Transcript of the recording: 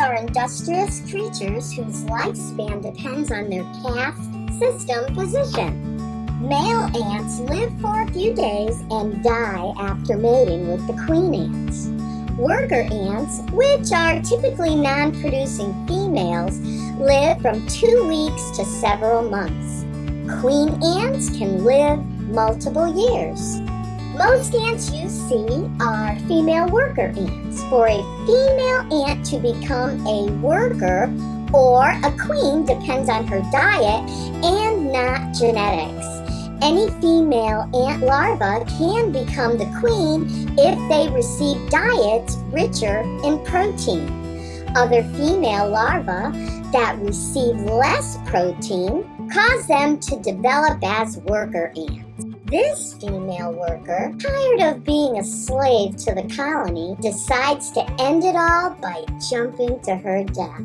are industrious creatures whose lifespan depends on their caste system position. Male ants live for a few days and die after mating with the queen ants. Worker ants, which are typically non-producing females, live from 2 weeks to several months. Queen ants can live multiple years. Most ants you see are female worker ants. For a female ant to become a worker or a queen depends on her diet and not genetics. Any female ant larva can become the queen if they receive diets richer in protein. Other female larvae that receive less protein cause them to develop as worker ants. This female worker, tired of being a slave to the colony, decides to end it all by jumping to her death.